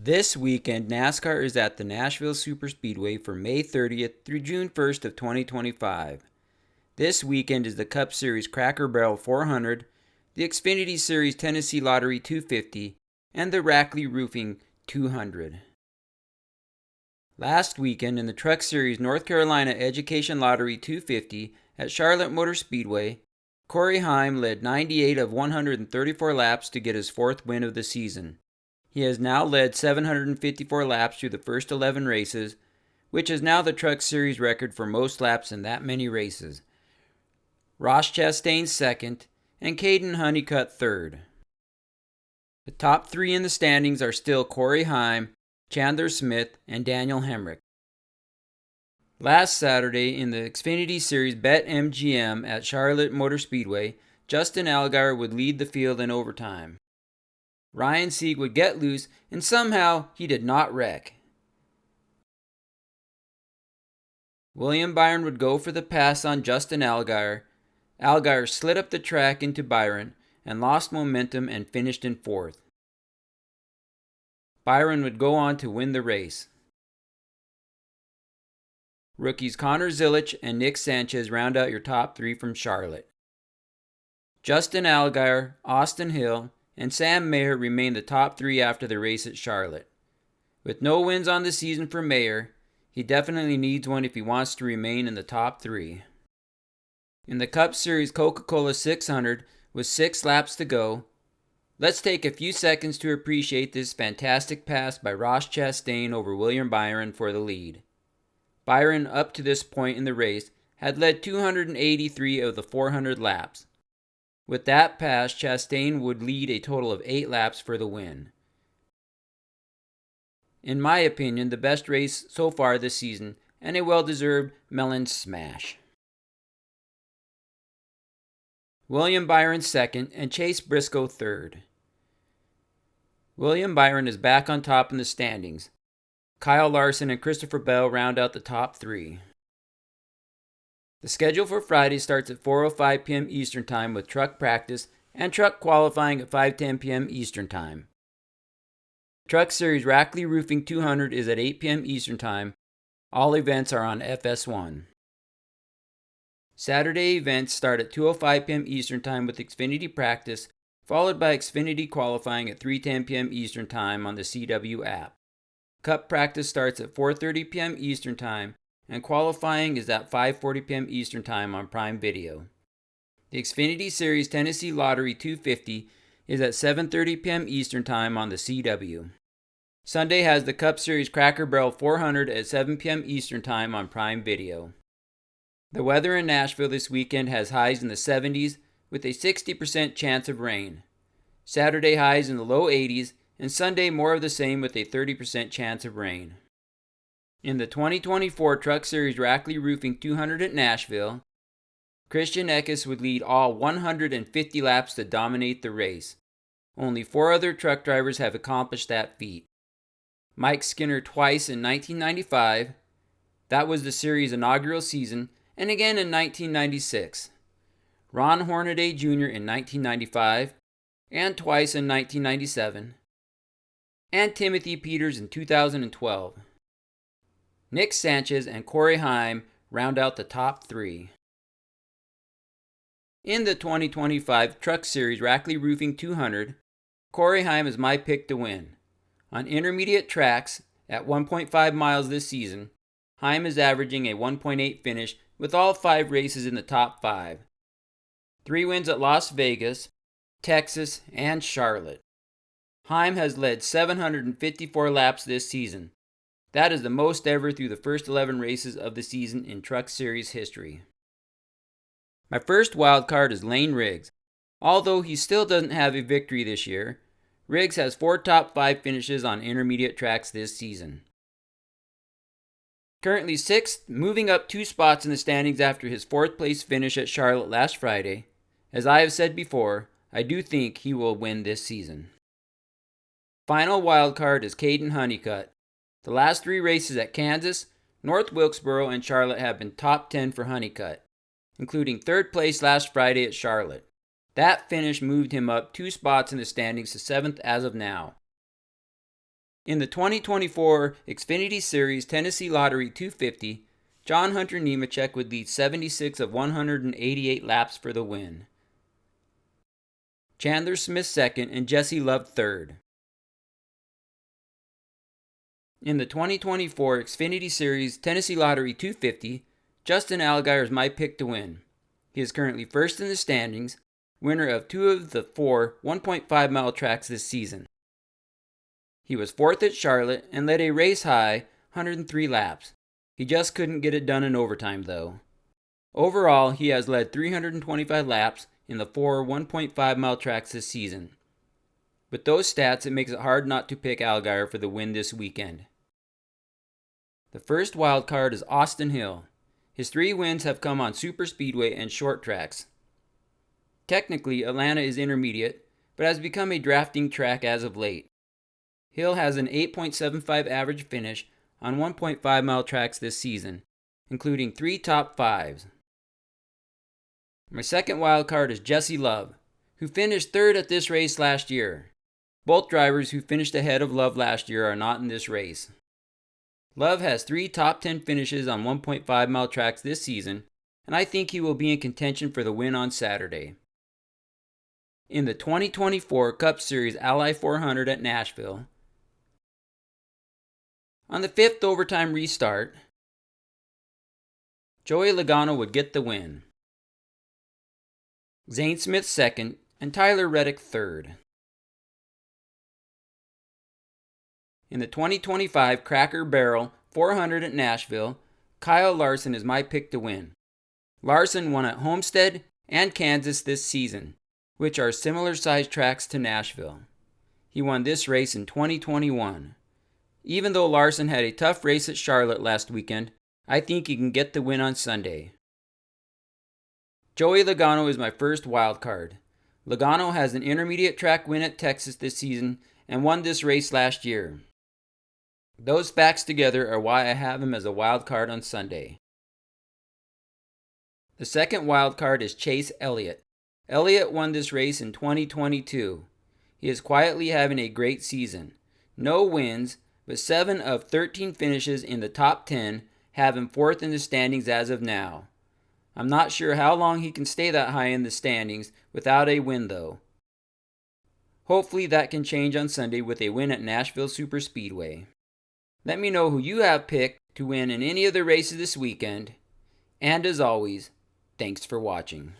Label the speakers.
Speaker 1: This weekend, NASCAR is at the Nashville Superspeedway from May 30th through June 1st of 2025. This weekend is the Cup Series Cracker Barrel 400, the Xfinity Series Tennessee Lottery 250, and the Rackley Roofing 200. Last weekend in the Truck Series North Carolina Education Lottery 250 at Charlotte Motor Speedway, Corey Heim led 98 of 134 laps to get his fourth win of the season. He has now led 754 laps through the first 11 races, which is now the Truck Series record for most laps in that many races. Ross Chastain's second, and Caden Honeycutt third. The top three in the standings are still Corey Heim, Chandler Smith, and Daniel Hemrick. Last Saturday in the Xfinity Series BetMGM at Charlotte Motor Speedway, Justin Allgaier would lead the field in overtime. Ryan Sieg would get loose, and somehow he did not wreck. William Byron would go for the pass on Justin Allgaier. Allgaier slid up the track into Byron and lost momentum and finished in fourth. Byron would go on to win the race. Rookies Connor Zilisch and Nick Sanchez round out your top three from Charlotte. Justin Allgaier, Austin Hill, and Sam Mayer remain the top three after the race at Charlotte. With no wins on the season for Mayer, he definitely needs one if he wants to remain in the top three. In the Cup Series Coca-Cola 600, with 6 laps to go, let's take a few seconds to appreciate this fantastic pass by Ross Chastain over William Byron for the lead. Byron, up to this point in the race, had led 283 of the 400 laps. With that pass, Chastain would lead a total of 8 laps for the win. In my opinion, the best race so far this season, and a well-deserved melon smash. William Byron second, and Chase Briscoe third. William Byron is back on top in the standings. Kyle Larson and Christopher Bell round out the top three. The schedule for Friday starts at 4:05 p.m. Eastern Time with truck practice and truck qualifying at 5:10 p.m. Eastern Time. Truck Series Rackley Roofing 200 is at 8 p.m. Eastern Time. All events are on FS1. Saturday events start at 2:05 p.m. Eastern Time with Xfinity practice, followed by Xfinity qualifying at 3:10 p.m. Eastern Time on the CW app. Cup practice starts at 4:30 p.m. Eastern Time, and qualifying is at 5:40 p.m. Eastern Time on Prime Video. The Xfinity Series Tennessee Lottery 250 is at 7:30 p.m. Eastern Time on the CW. Sunday has the Cup Series Cracker Barrel 400 at 7 p.m. Eastern Time on Prime Video. The weather in Nashville this weekend has highs in the 70s with a 60% chance of rain. Saturday highs in the low 80s, and Sunday more of the same with a 30% chance of rain. In the 2024 Truck Series Rackley Roofing 200 at Nashville, Christian Eckes would lead all 150 laps to dominate the race. Only 4 other truck drivers have accomplished that feat. Mike Skinner twice in 1995, that was the series' inaugural season, and again in 1996. Ron Hornaday Jr. in 1995, and twice in 1997, and Timothy Peters in 2012. Nick Sanchez and Corey Heim round out the top 3. In the 2025 Truck Series Rackley Roofing 200, Corey Heim is my pick to win. On intermediate tracks, at 1.5 miles this season, Heim is averaging a 1.8 finish with all 5 races in the top 5. 3 wins at Las Vegas, Texas, and Charlotte. Heim has led 754 laps this season. That is the most ever through the first 11 races of the season in Truck Series history. My first wild card is Lane Riggs. Although he still doesn't have a victory this year, Riggs has 4 top 5 finishes on intermediate tracks this season. Currently 6th, moving up 2 spots in the standings after his 4th place finish at Charlotte last Friday. As I have said before, I do think he will win this season. Final wild card is Caden Honeycutt. The last 3 races at Kansas, North Wilkesboro, and Charlotte have been top 10 for Honeycutt, including 3rd place last Friday at Charlotte. That finish moved him up 2 spots in the standings to 7th as of now. In the 2024 Xfinity Series Tennessee Lottery 250, John Hunter Nemechek would lead 76 of 188 laps for the win. Chandler Smith second and Jesse Love third. In the 2024 Xfinity Series Tennessee Lottery 250, Justin Allgaier is my pick to win. He is currently first in the standings, winner of 2 of the 4 1.5-mile tracks this season. He was fourth at Charlotte and led a race-high 103 laps. He just couldn't get it done in overtime, though. Overall, he has led 325 laps in the 4 1.5-mile tracks this season. With those stats, it makes it hard not to pick Allgaier for the win this weekend. The first wild card is Austin Hill. His 3 wins have come on superspeedway and short tracks. Technically, Atlanta is intermediate, but has become a drafting track as of late. Hill has an 8.75 average finish on 1.5-mile tracks this season, including 3 top 5s. My second wild card is Jesse Love, who finished third at this race last year. Both drivers who finished ahead of Love last year are not in this race. Love has 3 top 10 finishes on 1.5-mile tracks this season, and I think he will be in contention for the win on Saturday. In the 2024 Cup Series Ally 400 at Nashville, on the 5th overtime restart, Joey Logano would get the win. Zane Smith second and Tyler Reddick third. In the 2025 Cracker Barrel 400 at Nashville, Kyle Larson is my pick to win. Larson won at Homestead and Kansas this season, which are similar-sized tracks to Nashville. He won this race in 2021. Even though Larson had a tough race at Charlotte last weekend, I think he can get the win on Sunday. Joey Logano is my first wild card. Logano has an intermediate track win at Texas this season and won this race last year. Those facts together are why I have him as a wild card on Sunday. The second wild card is Chase Elliott. Elliott won this race in 2022. He is quietly having a great season. No wins, but 7 of 13 finishes in the top 10 have him fourth in the standings as of now. I'm not sure how long he can stay that high in the standings without a win, though. Hopefully that can change on Sunday with a win at Nashville Superspeedway. Let me know who you have picked to win in any of the races this weekend. And as always, thanks for watching.